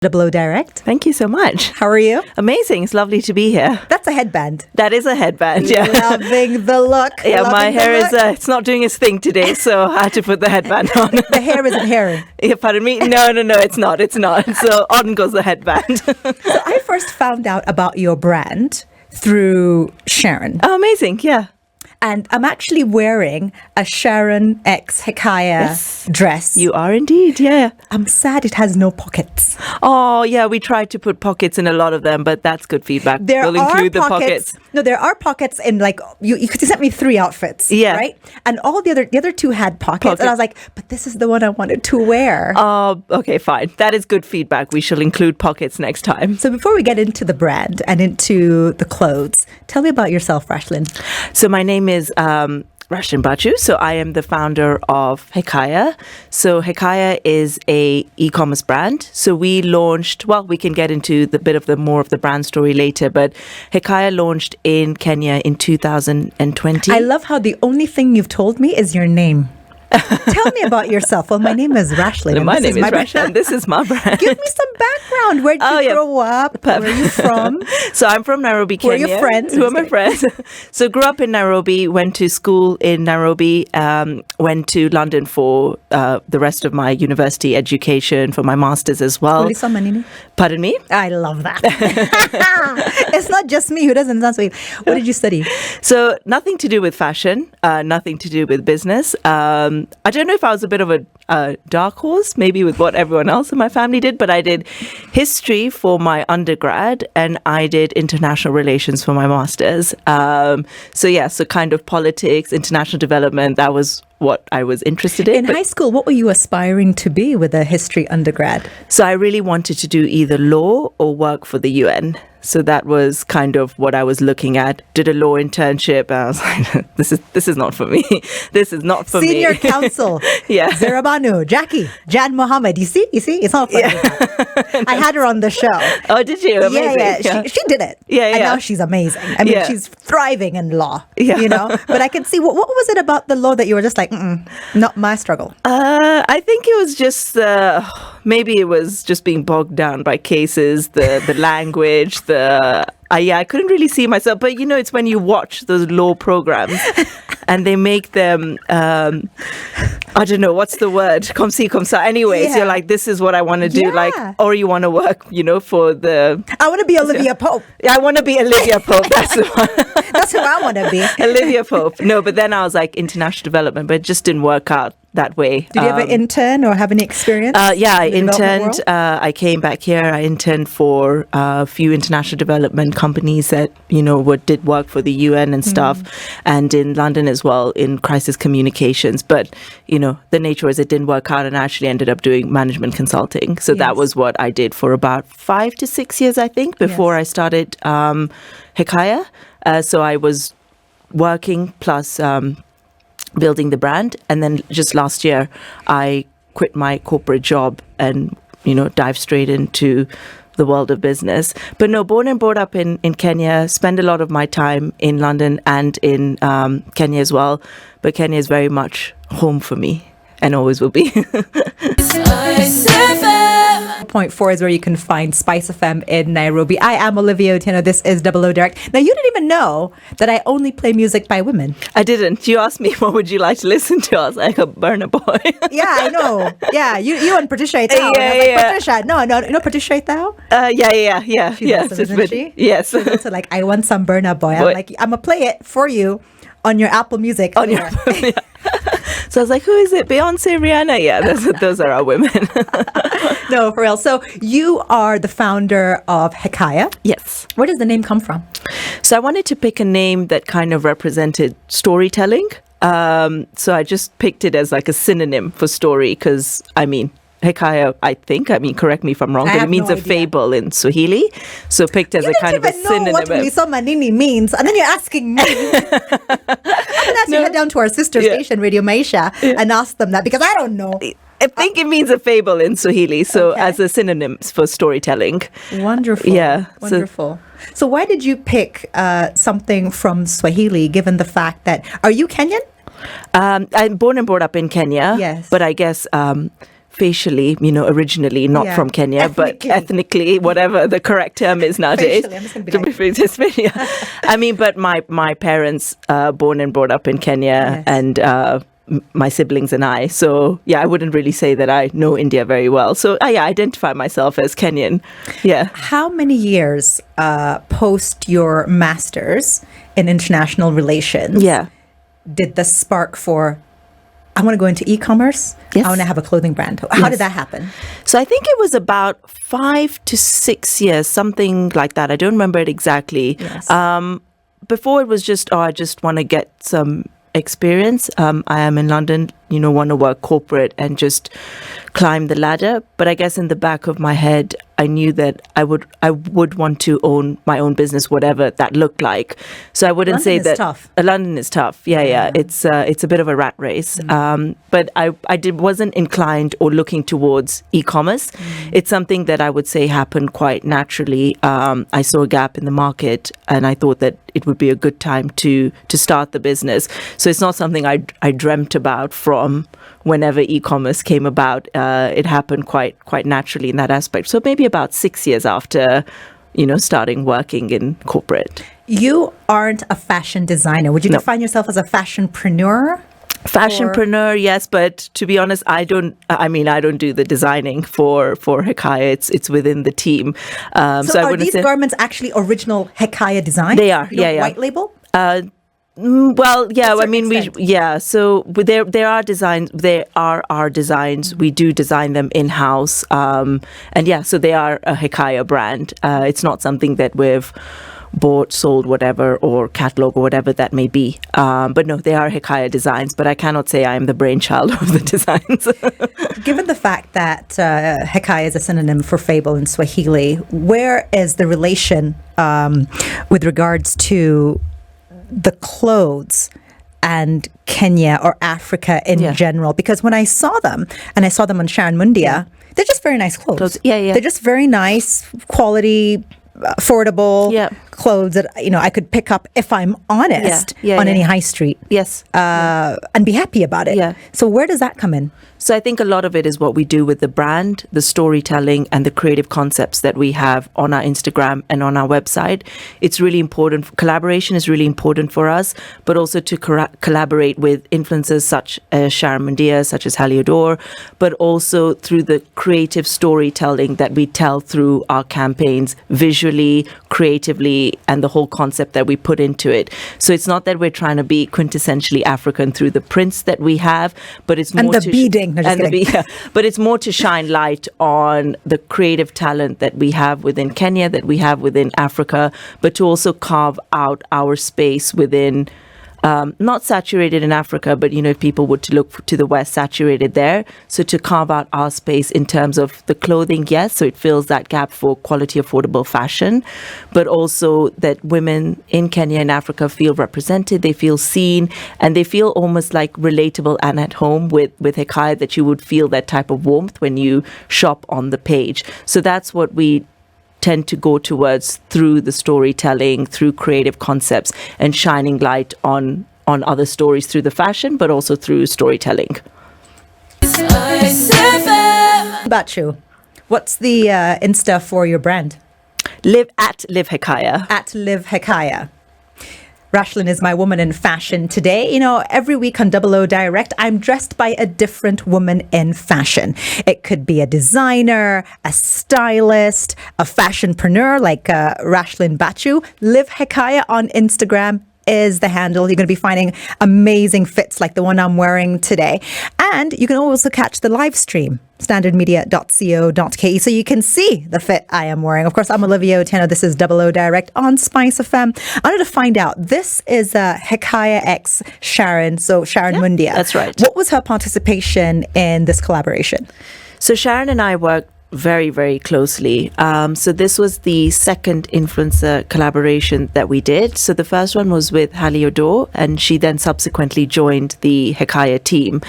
Double Direct. Thank you so much. How are you? Amazing. It's lovely to be here. That's a headband. That is a headband, yeah. Loving the look. Yeah, my hair is, it's not doing its thing today, so I had to put the headband on. The hair isn't hairy. Yeah, pardon me? No, it's not. It's not. So on goes the headband. So I first found out about your brand through Sharon. Oh, amazing. Yeah. And I'm actually wearing a Sharon X Hekaya dress. You are indeed, yeah. I'm sad it has no pockets. Oh, yeah, we tried to put pockets in a lot of them, but that's good feedback. We'll include the pockets. No, there are pockets in like, you sent me 3 outfits, yeah, right? And all the other 2 had pockets. And I was like, but this is the one I wanted to wear. Oh, okay, fine. That is good feedback. We shall include pockets next time. So before we get into the brand and into the clothes, tell me about yourself, Rashlin. So my name is Rashlin Bhachu. So I am the founder of Hekaya. So Hekaya is a e-commerce brand. So we launched, well, we can get into the more of the brand story later, but Hekaya launched in Kenya in 2020. I love how the only thing you've told me is your name. Tell me about yourself. Well, my name is Rashlin. No, my name is Rashlin. This is my brand. Give me some background. Where did you grow up? Where are you from? So I'm from Nairobi, Kenya. Who are your friends? Who are my friends? So grew up in Nairobi, went to school in Nairobi, went to London for the rest of my university education, for my master's as well. Pardon me? I love that. It's not just me who doesn't sound sweet. What did you study? So nothing to do with fashion, nothing to do with business. I don't know if I was a bit of a dark horse, maybe with what everyone else in my family did, but I did history for my undergrad and I did international relations for my master's. So kind of politics, international development, that was what I was interested in. In high school, what were you aspiring to be with a history undergrad? So I really wanted to do either law or work for the UN. So that was kind of what I was looking at. Did a law internship. And I was like, this is not for me. This is not for Senior me. counsel. Yeah. Zerabanu, Jackie, Jan Mohammed. You see? It's not funny. Yeah. I had her on the show. Oh, did you? Amazing. Yeah. She did it. Yeah. And now she's amazing. I mean, she's thriving in law, you know? But I can see, what was it about the law that you were just like, not my struggle? I think it was just, maybe it was just being bogged down by cases, the language, I couldn't really see myself, but it's when you watch those law programs and they make them, I don't know, what's the word? Comme ci, comme ça. Anyways, you're like, this is what I want to do. Like, or you want to work, for the... I want to be Olivia Pope. I want to be Olivia Pope. That's the one. That's who I want to be. Olivia Pope. No, but then I was like international development, but it just didn't work out that way. Did you ever intern or have any experience? Yeah, I interned. I came back here. I interned for a few international development companies that, did work for the UN and stuff, and in London as well in crisis communications. But, the nature is it didn't work out and I actually ended up doing management consulting. So that was what I did for about 5 to 6 years, I think, before I started Hekaya. So I was working plus... building the brand, and then just last year I quit my corporate job and dive straight into the world of business. But no, born and brought up in Kenya, spend a lot of my time in London and in Kenya as well, but Kenya is very much home for me and always will be. SpiceFM 0.4 is where you can find SpiceFM in Nairobi. I am Olivia. This is Double Direct. Now, you didn't even know that I only play music by women. I didn't. You asked me, what would you like to listen to? I was like, a Burna Boy. Yeah, I know. Yeah, you and Patricia Tao. Patricia, no, you know Patricia Tao? Yeah. She's awesome, isn't she? Yes. She's also like, I want some Burna Boy. I'm like, I'm going to play it for you on your Apple Music. So I was like, who is it? Beyonce, Rihanna? Yeah, those are our women. No, for real. So you are the founder of Hekaya. Yes. Where does the name come from? So I wanted to pick a name that kind of represented storytelling. So I just picked it as like a synonym for story because, Hekaya, correct me if I'm wrong, but it means a fable in Swahili. So picked as a kind of a synonym. You don't even know what Misomanini means. And then you're asking me. I'm going to ask you to head down to our sister station, Radio Maisha, and ask them that because I don't know. I think it means a fable in Swahili. So as a synonym for storytelling. Wonderful. Yeah. Wonderful. So why did you pick something from Swahili, given the fact that, are you Kenyan? I'm born and brought up in Kenya. Yes. But I guess... facially, originally not from Kenya, but ethnically, whatever the correct term is nowadays. Facially, I'm just going to be I mean, but my parents born and brought up in Kenya, and my siblings and I. So I wouldn't really say that I know India very well. So I identify myself as Kenyan. Yeah. How many years post your master's in international relations did the spark for, I want to go into e-commerce? Yes. I want to have a clothing brand. How did that happen? So I think it was about 5 to 6 years, something like that. I don't remember it exactly. Yes. Before it was just, I just want to get some experience. I am in London, want to work corporate and just climb the ladder. But I guess in the back of my head, I knew that I would want to own my own business, whatever that looked like. So I wouldn't say that London is tough. Yeah. It's a bit of a rat race. But I wasn't inclined or looking towards e-commerce. It's something that I would say happened quite naturally. I saw a gap in the market, and I thought that it would be a good time to start the business. So it's not something I dreamt about from whenever e-commerce came about. It happened quite naturally in that aspect. So maybe about 6 years after, starting working in corporate. You aren't a fashion designer. Would you define yourself as a fashionpreneur? Fashionpreneur, yes, but to be honest, I don't do the designing for Hekaya. It's within the team. So are these garments actually original Hekaya design? They are, White label? Well, yeah, I mean, so there are designs, there are our designs. We do design them in-house. So they are a Hekaya brand. It's not something that we've bought, sold, whatever, or catalog or whatever that may be. But no, they are Hekaya designs, but I cannot say I am the brainchild of the designs. Given the fact that Hekaya is a synonym for fable in Swahili, where is the relation with regards to the clothes and Kenya or Africa in general? Because when I saw them, and I saw them on Sharon Mundia, they're just very nice clothes. They're just very nice quality, affordable clothes that I could pick up, if I'm honest, on any high street. Yes. And be happy about it. Yeah. So where does that come in? So I think a lot of it is what we do with the brand, the storytelling, and the creative concepts that we have on our Instagram and on our website. It's really important. Collaboration is really important for us, but also to collaborate with influencers such as Sharon Mundia, such as Heliodor, but also through the creative storytelling that we tell through our campaigns, visually, creatively, and the whole concept that we put into it. So it's not that we're trying to be quintessentially African through the prints that we have, but it's more beading. But it's more to shine light on the creative talent that we have within Kenya, that we have within Africa, but to also carve out our space within, not saturated in Africa, but if people were to look to the West, saturated there. So to carve out our space in terms of the clothing, yes, so it fills that gap for quality, affordable fashion, but also that women in Kenya and Africa feel represented, they feel seen, and they feel almost like relatable and at home with Hekaya, that you would feel that type of warmth when you shop on the page. So that's what we tend to go towards through the storytelling, through creative concepts, and shining light on other stories through the fashion, but also through storytelling. Bhachu, what's the Insta for your brand? Livehekaya. At Livehekaya. Rashlin is my woman in fashion today. Every week on 00 Direct, I'm dressed by a different woman in fashion. It could be a designer, a stylist, a fashionpreneur like Rashlin Bhachu. Livehekaya on Instagram is the handle. You're going to be finding amazing fits like the one I'm wearing today. And you can also catch the live stream, standardmedia.co.ke, so you can see the fit I am wearing. Of course, I'm Olivia. This is 00 Direct on SpiceFM. I wanted to find out, this is Hekaya X Sharon, so Sharon Mundia. That's right. What was her participation in this collaboration? So Sharon and I worked very, very closely. So this was the second influencer collaboration that we did. So the first one was with Heliodor, and she then subsequently joined the Hekaya team.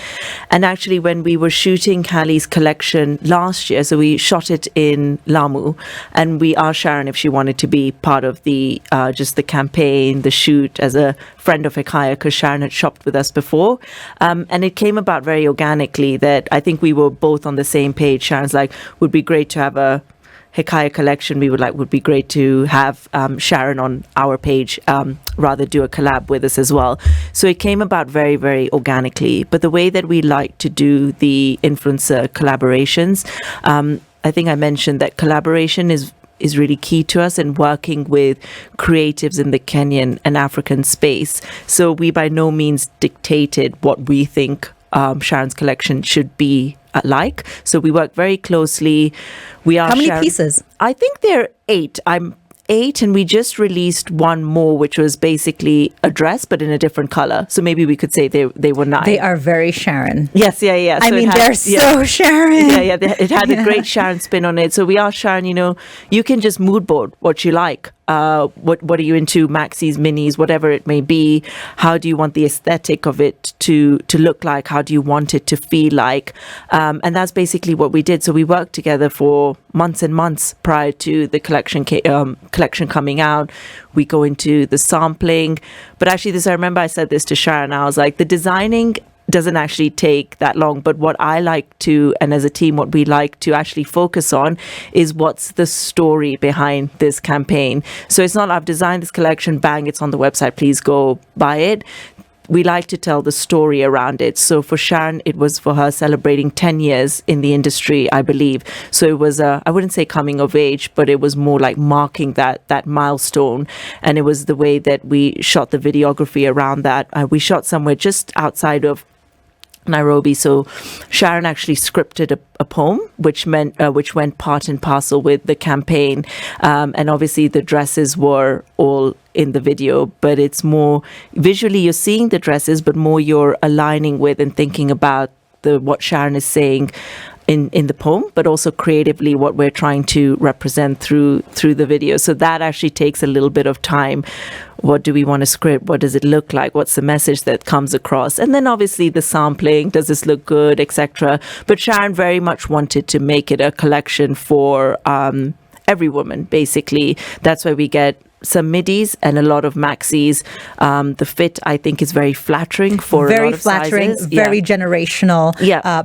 And actually, when we were shooting Hallie's collection last year, so we shot it in Lamu, and we asked Sharon if she wanted to be part of the just the campaign, the shoot as a friend of Hekaya because Sharon had shopped with us before. And it came about very organically that I think we were both on the same page. Sharon's like, would be great to have a Hekaya collection. We would be great to have Sharon on our page, rather do a collab with us as well. So it came about very, very organically. But the way that we like to do the influencer collaborations, I think I mentioned that collaboration is really key to us in working with creatives in the Kenyan and African space. So we by no means dictated what we think Sharon's collection should be like. So we work very closely. How many pieces? I think there are 8. I'm 8, and we just released one more, which was basically a dress but in a different color. So maybe we could say they were 9. They are very Sharon. Yes, yeah. So they're so Sharon. Yeah. It had a great Sharon spin on it. So we are Sharon. You can just mood board what you like. What are you into? Maxis, minis, whatever it may be. How do you want the aesthetic of it to look like? How do you want it to feel like? And that's basically what we did. So we worked together for months and months prior to the collection coming out. We go into the sampling. But actually, I remember I said this to Sharon. I was like, the designing doesn't actually take that long, but what I like to, and as a team, what we like to actually focus on is what's the story behind this campaign. So it's not, I've designed this collection, bang, it's on the website, please go buy it. We like to tell the story around it. So for Sharon, it was for her celebrating 10 years in the industry, I believe. So it was I wouldn't say coming of age, but it was more like marking that milestone. And it was the way that we shot the videography around that. We shot somewhere just outside of Nairobi. So Sharon actually scripted a poem, which went part and parcel with the campaign. And obviously the dresses were all in the video, but it's more visually you're seeing the dresses, but more you're aligning with and thinking about what Sharon is saying in the poem, but also creatively what we're trying to represent through the video. So that actually takes a little bit of time. What do we want to script? What does it look like? What's the message that comes across? And then obviously the sampling, does this look good, etc. But Sharon very much wanted to make it a collection for every woman, basically. That's why we get some middies and a lot of maxis. The fit, I think, is very flattering for a lot of sizes. Very generational.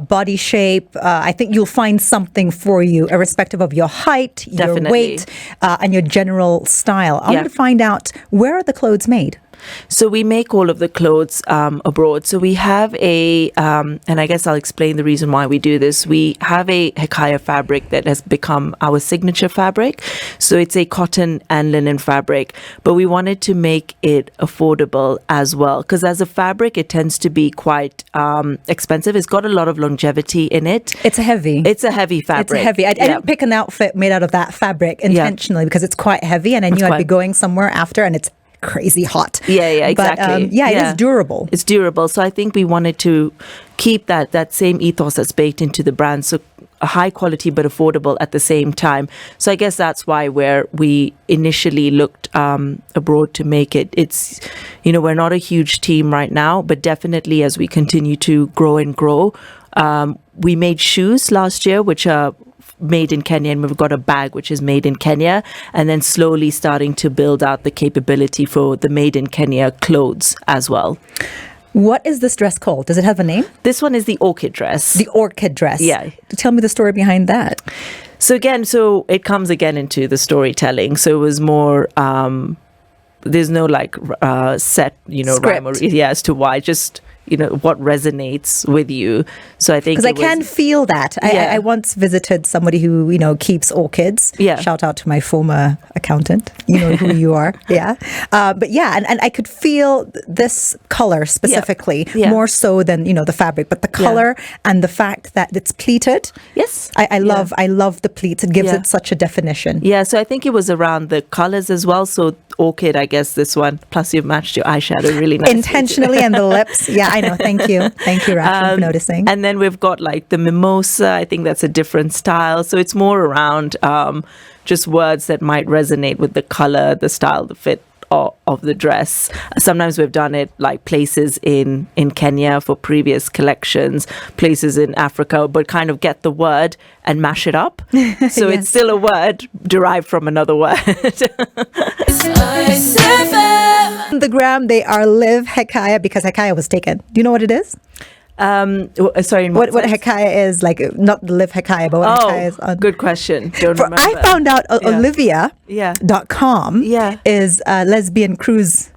Body shape. I think you'll find something for you, irrespective of your height, your weight, and your general style. I want to find out, where are the clothes made? So we make all of the clothes abroad. So we have and I guess I'll explain the reason why we do this. We have a Hekaya fabric that has become our signature fabric. So it's a cotton and linen fabric, but we wanted to make it affordable as well. Because as a fabric, it tends to be quite expensive. It's got a lot of longevity in it. It's a heavy fabric. I didn't pick an outfit made out of that fabric intentionally because it's quite heavy, and I knew I'd be going somewhere after, and it's crazy hot. Exactly. But, it is durable. It's durable. So I think we wanted to keep that same ethos that's baked into the brand. So a high quality but affordable at the same time. So I guess that's why we initially looked abroad to make it. It's, we're not a huge team right now, but definitely as we continue to grow and grow, we made shoes last year, which are made in Kenya, and we've got a bag which is made in Kenya, and then slowly starting to build out the capability for the made in Kenya clothes as well. What is this dress called? Does it have a name? This one is the orchid dress. The orchid dress. Yeah. Tell me the story behind that. So it comes again into the storytelling. So it was more, there's no set, rhyme or as to why, just what resonates with you. So I think because I can feel that. I once visited somebody who keeps orchids. Shout out to my former accountant. You know who you are. And I could feel this color specifically more so than the fabric, but the color and the fact that it's pleated. Yes, I love the pleats. It gives it such a definition. So I think it was around the colors as well. So orchid, I guess this one. Plus you've matched your eyeshadow really nicely. Intentionally, and the lips. I know. Thank you, Rashlin, for noticing. And then we've got the mimosa. I think that's a different style. So it's more around just words that might resonate with the color, the style, the fit of the dress. Sometimes we've done it places in Kenya for previous collections, places in Africa, but kind of get the word and mash it up. So it's still a word derived from another word. The Instagram, they are Livehekaya because Hekaya was taken. Do you know what it is? Sorry, what Hekaya is, like, not Livehekaya, but what Hekaya is on. Good question. Don't remember. I found out Olivia.com is a lesbian cruise.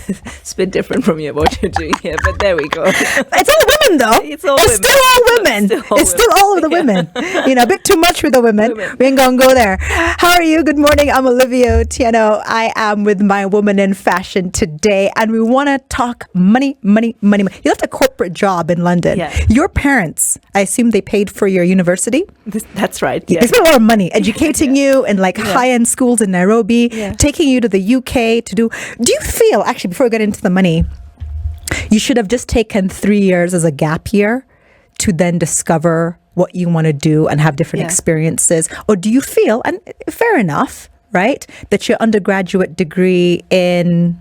It's a bit different from what you're doing here, but there we go. It's all women, though. It's still all women. It's still all of the women. A bit too much for the women. We ain't gonna go there. How are you? Good morning. I'm Olivia Tieno. I am with my woman in fashion today, and we want to talk money. You left a corporate job in London. Yeah. Your parents, I assume they paid for your university? That's right. Yeah. They spent a lot of money educating you in high-end schools in Nairobi, taking you to the UK to do you feel, actually, before we get into the money, you should have just taken 3 years as a gap year to then discover what you want to do and have different experiences? Or do you feel, and fair enough, right, that your undergraduate degree in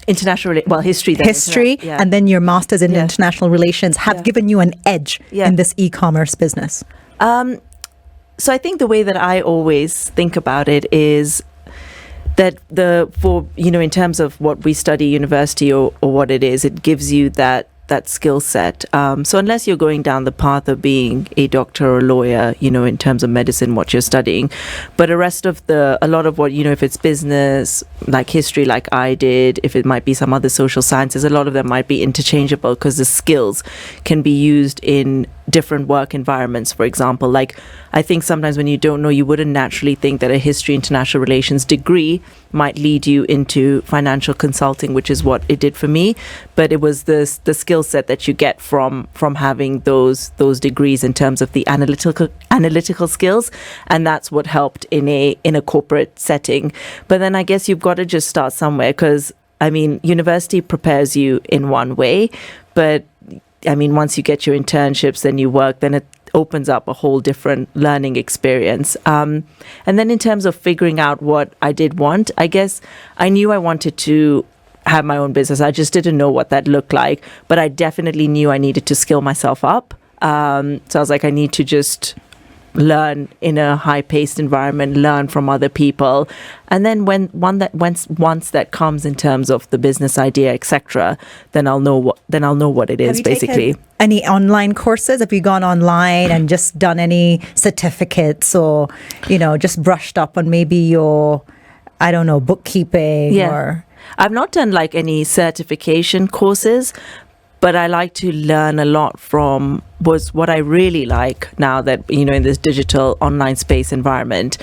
international, history, and then your master's in international relations have given you an edge in this e-commerce business? So I think the way that I always think about it is that in terms of what we study university or what it is, it gives you that skill set. So unless you're going down the path of being a doctor or a lawyer, in terms of medicine, what you're studying, but a lot of what, if it's business, like history, like I did, if it might be some other social sciences, a lot of them might be interchangeable because the skills can be used in different work environments. For example, like I think sometimes when you don't know, you wouldn't naturally think that a history international relations degree might lead you into financial consulting, which is what it did for me. But it was the skill set that you get from having those degrees in terms of the analytical skills, and that's what helped in a corporate setting. But then I guess you've got to just start somewhere, because university prepares you in one way, but once you get your internships, then you work, then it opens up a whole different learning experience. And then in terms of figuring out what I did want, I guess I knew I wanted to have my own business. I just didn't know what that looked like, but I definitely knew I needed to skill myself up. So I was like, I need to just learn in a high-paced environment, learn from other people, and then once that comes in terms of the business idea, etc., then I'll know what it is. Basically, any online courses? Have you gone online and just done any certificates, or just brushed up on maybe your, I don't know, bookkeeping? Or I've not done any certification courses, but I like to learn a lot from what I really like now that, in this digital online space environment,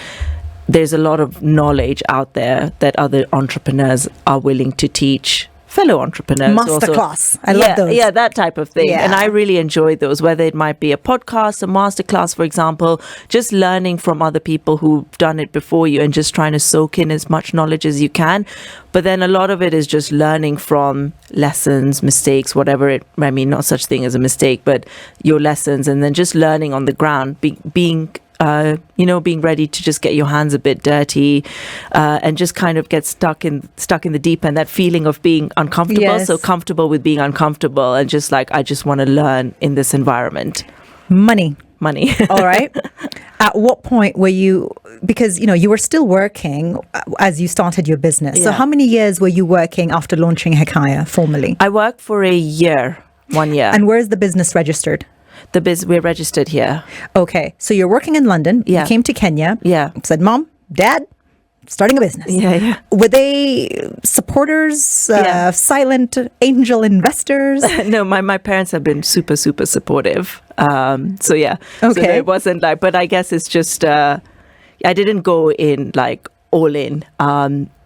there's a lot of knowledge out there that other entrepreneurs are willing to teach fellow entrepreneurs. Masterclass. I love those. Yeah, that type of thing. Yeah. And I really enjoy those, whether it might be a podcast, a masterclass, for example, just learning from other people who've done it before you and just trying to soak in as much knowledge as you can. But then a lot of it is just learning from lessons, mistakes, whatever not such thing as a mistake, but your lessons, and then just learning on the ground, being ready to just get your hands a bit dirty and just kind of get stuck in the deep end, that feeling of being uncomfortable. Yes. So comfortable with being uncomfortable, and just I just want to learn in this environment. Money. All right. At what point were you, because, you were still working as you started your business. Yeah. So how many years were you working after launching Hekaya formally? I worked for 1 year. And where's the business registered? We're registered here. Okay. So you're working in London. Yeah. You came to Kenya. Yeah. Said, Mom, Dad, starting a business. Yeah. Were they supporters, silent angel investors? No, my parents have been super, super supportive. So yeah. Okay. So it wasn't but I guess it's just, I didn't go in all in.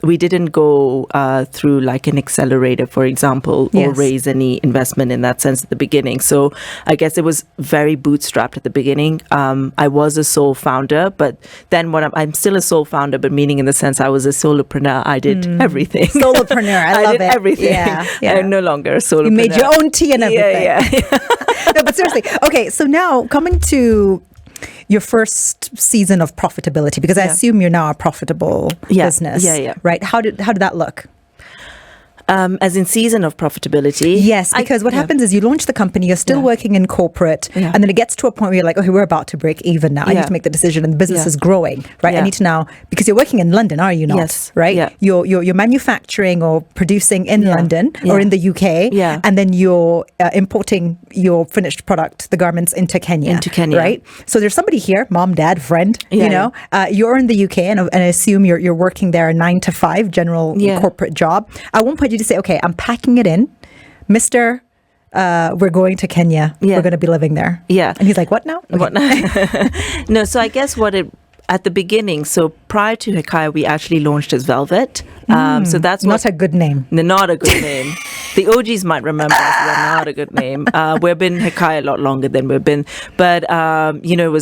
We didn't go through an accelerator, for example, or raise any investment in that sense at the beginning. So I guess it was very bootstrapped at the beginning. I was a sole founder, but then I'm still a sole founder, but meaning in the sense I was a solopreneur. I did everything. Solopreneur, I love it. Everything. Yeah. I'm no longer a solopreneur. You made your own tea and everything. Yeah. No, but seriously. Okay, so now coming to your first season of profitability, because I assume you're now a profitable business. Yeah. Right? How did that look? As in season of profitability? Yes, because what happens is you launch the company, you're still working in corporate, and then it gets to a point where you're like, okay, we're about to break even now. I need to make the decision, and the business is growing, right? I need to now, because you're working in London, are you not? Yes. Right? Yeah. You're manufacturing or producing in London or in the UK, and then you're importing your finished product, the garments, into Kenya. Right? So there's somebody here, mom, dad, friend, you know, you're in the UK, and I assume you're working there a 9 to 5 general corporate job. At one point you just say, okay, I'm packing it in, Mr. We're going to Kenya. We're going to be living there. Yeah. And he's like, what now? Okay. What now? No, so I guess at the beginning, so prior to Hekaya, we actually launched as Velvet. So that's not a good name. Not a good name. The OGs might remember us. We're not a good name. We've been Hekaya a lot longer than we've been. But, you know,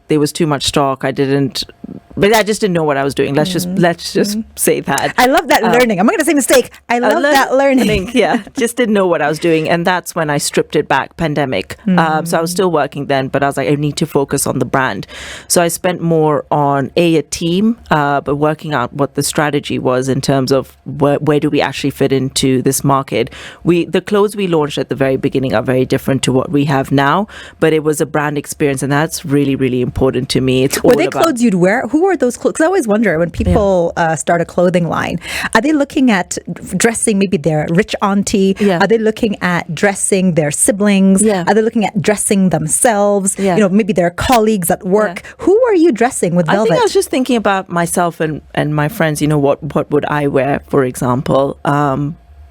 there was too much stock. I just didn't know what I was doing. Let's just say that. I love that learning. I'm not going to say mistake. I love that learning. Yeah, just didn't know what I was doing. And that's when I stripped it back, pandemic. So I was still working then, but I was like, I need to focus on the brand. So I spent more on a team, but working out what the strategy was in terms of where do we actually fit into this market. The clothes we launched at the very beginning are very different to what we have now, but it was a brand experience, and that's really, really important to me. Were they clothes you'd wear? Who are those clothes? Because I always wonder when people start a clothing line, are they looking at dressing maybe their rich auntie? Are they looking at dressing their siblings? Are they looking at dressing themselves? You know, maybe their colleagues at work. Who are you dressing with Velvet? I think I was just thinking about myself and my friends. You know, what would I wear, for example?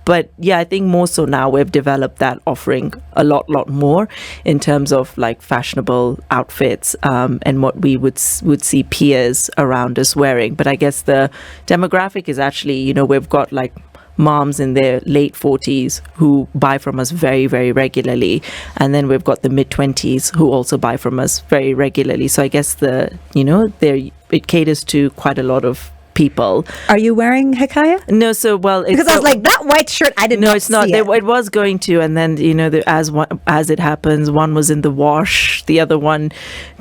But yeah, I think more so now we've developed that offering a lot more in terms of like fashionable outfits and what we would see peers around us wearing. But I guess the demographic is actually, you know, we've got like moms in their late 40s who buy from us very, very regularly. And then we've got the mid-20s who also buy from us very regularly. So I guess it caters to quite a lot of people. Are you wearing Hekaya? No, because I was like, that white shirt, I didn't know. No, it's not. It was going to, and then, you know, as it happens, one was in the wash, the other one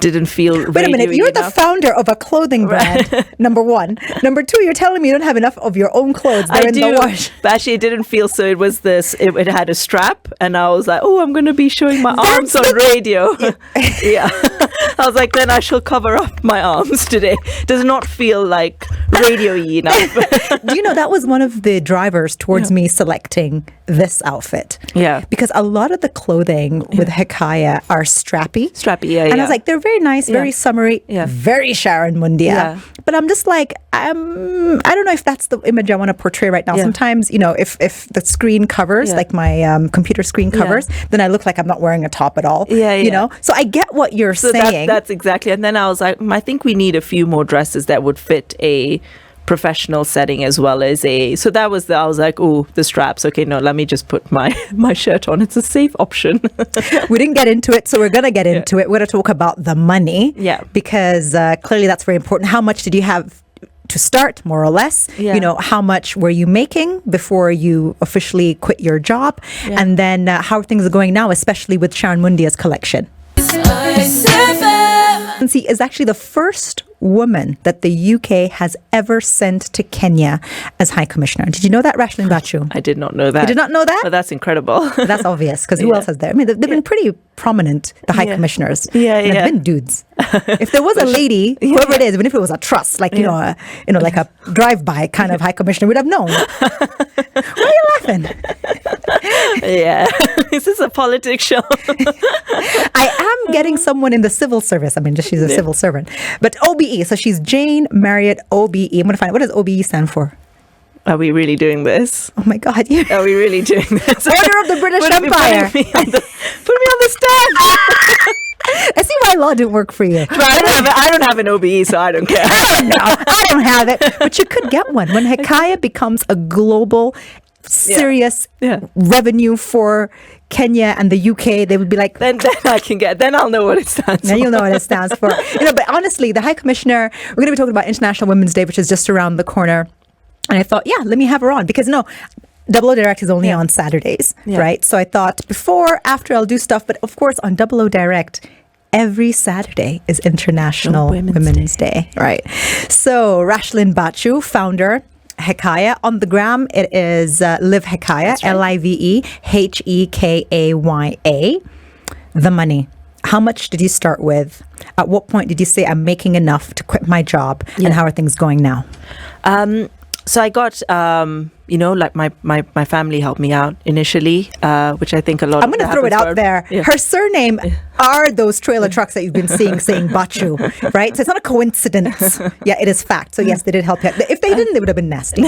didn't feel. Wait a minute, you're the founder of a clothing brand, number one. Number two, you're telling me you don't have enough of your own clothes. They're in the wash. But actually, it didn't feel so. It was this. It had a strap, and I was like, oh, I'm going to be showing my arms on radio. Yeah. I was like, then I shall cover up my arms today. Does not feel like radio-y enough. Do you know that was one of the drivers towards me selecting this outfit? Yeah. Because a lot of the clothing with Hekaya are strappy. And I was like, they're very nice, very summery, very Sharon Mundia. Yeah. But I'm just like, I don't know if that's the image I want to portray right now. Sometimes, you know, if the screen covers, like my computer screen covers, then I look like I'm not wearing a top at all. You know? So I get what you're saying. That's exactly. And then I was like, I think we need a few more dresses that would fit a professional setting as well as so that was I was like, oh, the straps, okay, no, let me just put my shirt on, it's a safe option. We didn't get into it, so we're gonna get into it. We're gonna talk about the money, because clearly that's very important. How much did you have to start, more or less? You know, how much were you making before you officially quit your job? And then how are things going now, especially with Sharon Mundia's collection? SpiceFM is actually the first woman that the UK has ever sent to Kenya as High Commissioner. Did you know that, Rashlin Bhachu? I did not know that. You did not know that? But that's incredible. That's obvious, because who else has there? I mean, they've been pretty prominent, the High Commissioners. And they've been dudes. If there was a lady, whoever it is, even if it was a trust, like, you know, like a drive-by kind of High Commissioner, we'd have known. Why are you laughing? Is this a politics show? I am getting someone in the civil service. I mean, she's a civil servant. But OBE, so she's Jane Marriott OBE. I'm going to find out, what does OBE stand for? Are we really doing this? Oh my God. Are we really doing this? Order of the British Empire. Put me on the stand. I see why law didn't work for you. I don't have an OBE, so I don't care. I don't have it. But you could get one. When Hekaya becomes a global, serious revenue for Kenya and the UK, they would be like, then I can get, then I'll know what it stands for. Then you'll know what it stands for. You know, but honestly, the High Commissioner, we're going to be talking about International Women's Day, which is just around the corner. And I thought, let me have her on, because Double O Direct is only on Saturdays, right? So I thought after I'll do stuff, but of course on Double O Direct, every Saturday is International Women's Day, right? So Rashlin Bhachu, founder Livehekaya. On the gram, it is Livehekaya, right. Livehekaya. The money. How much did you start with? At what point did you say, I'm making enough to quit my job? Yeah. And how are things going now? So I got, like my family helped me out initially, which I think a lot. I'm going to throw it out there. Yeah. Her surname are those trailer trucks that you've been seeing saying Bhachu, right? So it's not a coincidence. Yeah, it is fact. So yes, they did help you. If they didn't, they would have been nasty.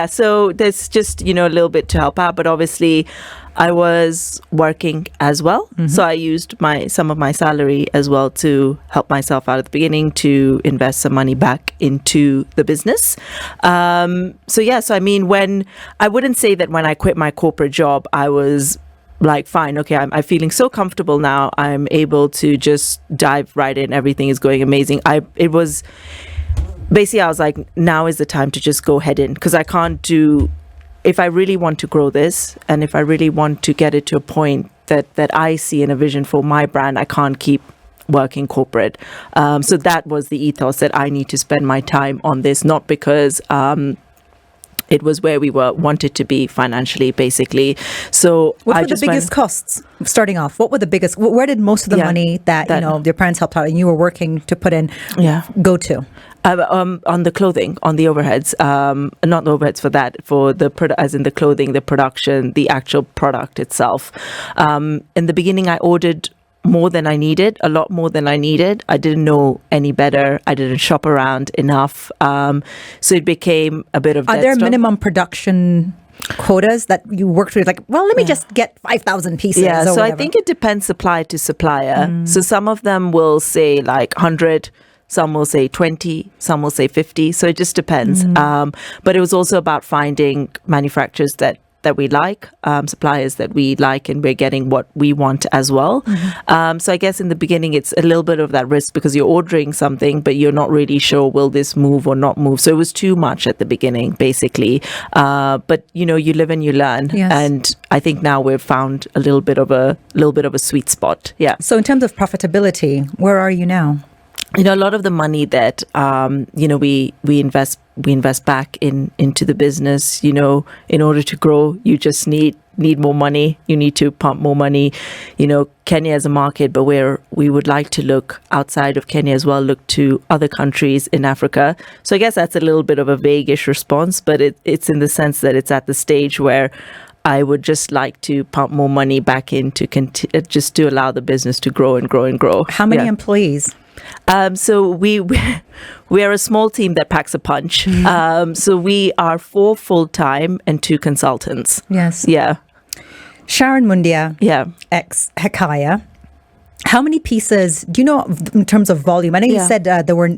So there's just, a little bit to help out, but obviously I was working as well. Mm-hmm. So I used some of my salary as well to help myself out at the beginning to invest some money back into the business. So I mean, I wouldn't say that when I quit my corporate job, I was like, fine, okay, I'm feeling so comfortable now. I'm able to just dive right in. Everything is going amazing. It was basically, I was like, now is the time to just go head in, because I can't do. If I really want to grow this, and if I really want to get it to a point that I see in a vision for my brand, I can't keep working corporate. So that was the ethos, that I need to spend my time on this, not because it was where we wanted to be financially, basically. So what were the biggest costs starting off? What were the biggest? Where did most of the money that your parents helped out and you were working to put in go to? On the clothing, on the overheads, not the overheads for as in the clothing, the production, the actual product itself. In the beginning, I ordered more than I needed, a lot more than I needed. I didn't know any better. I didn't shop around enough. So it became a bit of. Are there minimum production quotas that you worked with? Like, well, let me just get 5,000 pieces. Yeah, so whatever. I think it depends supplier to supplier. So some of them will say like 100. Some will say 20, some will say 50. So it just depends. But it was also about finding manufacturers that we like, suppliers that we like, and we're getting what we want as well. So I guess in the beginning, it's a little bit of that risk, because you're ordering something, but you're not really sure, will this move or not move? So it was too much at the beginning, basically. But, you live and you learn. Yes. And I think now we've found a little bit of a sweet spot. Yeah. So in terms of profitability, where are you now? A lot of the money that we invest back into the business. In order to grow, you just need more money. You need to pump more money. Kenya is a market, but where we would like to look outside of Kenya as well, look to other countries in Africa. So I guess that's a little bit of a vague-ish response, but it's in the sense that it's at the stage where I would just like to pump more money back in just to allow the business to grow and grow and grow. How many employees? So we are a small team that packs a punch. So we are 4 full-time and 2 consultants. Yes. Yeah. Sharon Mundia. Yeah. Ex Hekaya. How many pieces do you know in terms of volume? I know you said there were 8 or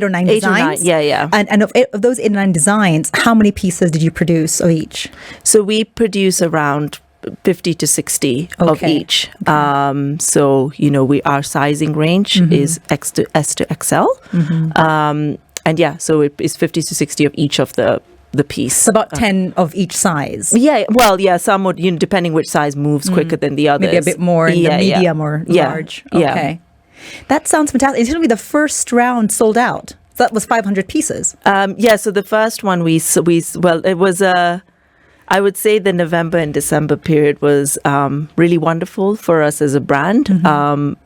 9 designs. 8 or 9, yeah. And of those 8 or 9 designs, how many pieces did you produce of each? So we produce around 50 to 60 of each. So our sizing range is S to XL. So it is 50 to 60 of each of the piece. So about 10 of each size. Yeah, well, some would, depending which size moves quicker than the others. Maybe a bit more in the medium or large. Okay. That sounds fantastic. It's going to be the first round sold out. So that was 500 pieces. So the first one it was I would say the November and December period was really wonderful for us as a brand,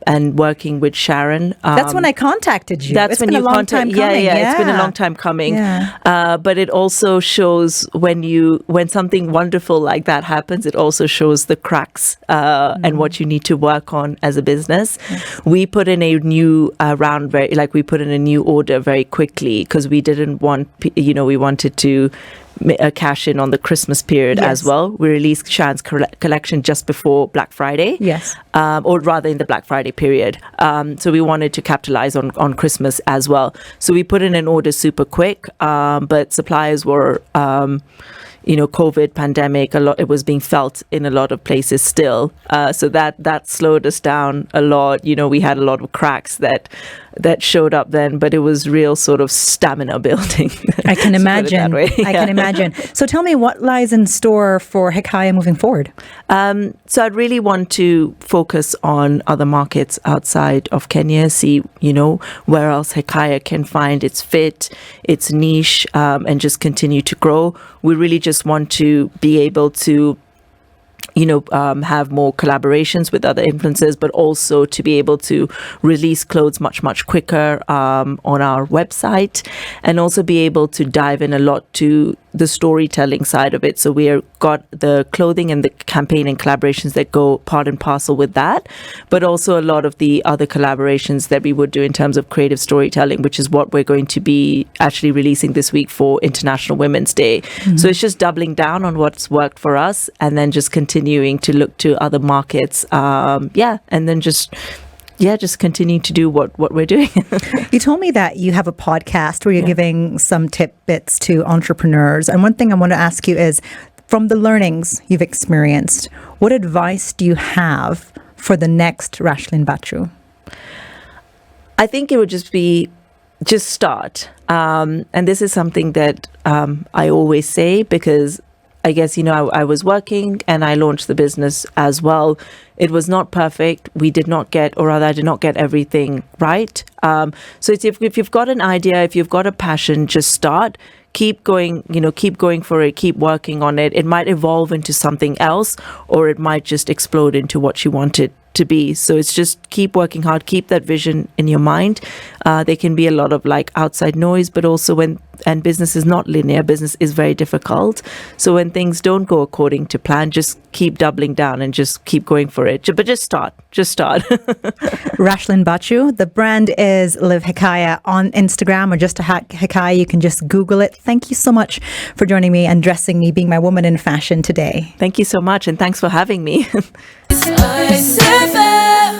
and working with Sharon. That's when I contacted you. That's when you contacted. It's been a long time coming. Yeah. But it also shows when something wonderful like that happens, it also shows the cracks and what you need to work on as a business. We put in a new we put in a new order very quickly, because we didn't want, we wanted to cash in on the Christmas period as well. We released Sharon's collection just before Black Friday. Yes. Or rather in the Black Friday period. So we wanted to capitalize on Christmas as well. So we put in an order super quick, but suppliers were COVID pandemic, it was being felt in a lot of places still. So that slowed us down a lot. We had a lot of cracks that that showed up then, but it was real sort of stamina building. I can imagine. I can imagine. So tell me, what lies in store for Hekaya moving forward? So I'd really want to focus on other markets outside of Kenya, see, where else Hekaya can find its fit, its niche, and just continue to grow. We really just want to be able to have more collaborations with other influencers, but also to be able to release clothes much, much quicker on our website, and also be able to dive in a lot to the storytelling side of it. So we got the clothing and the campaign and collaborations that go part and parcel with that, but also a lot of the other collaborations that we would do in terms of creative storytelling, which is what we're going to be actually releasing this week for International Women's Day. Mm-hmm. So it's just doubling down on what's worked for us, and then just continuing to look to other markets. And then just continue to do what we're doing. You told me that you have a podcast where you're giving some tidbits to entrepreneurs. And one thing I want to ask you is, from the learnings you've experienced, what advice do you have for the next Rashlin Bhachu? I think it would just start. And this is something that I always say, because I guess, I was working and I launched the business as well. It was not perfect. I did not get everything right. So it's, if you've got an idea, if you've got a passion, just start. Keep going, keep going for it, keep working on it. It might evolve into something else, or it might just explode into what you want it to be. So it's just keep working hard, keep that vision in your mind. There can be a lot of outside noise, but also and business is not linear, business is very difficult. So when things don't go according to plan, just keep doubling down and just keep going for it. But just start. Rashlin Bhachu, the brand is Livehekaya on Instagram, or just a Hekaya. You can just Google it. Thank you so much for joining me and dressing me, being my woman in fashion today. Thank you so much, and thanks for having me. SpiceFM.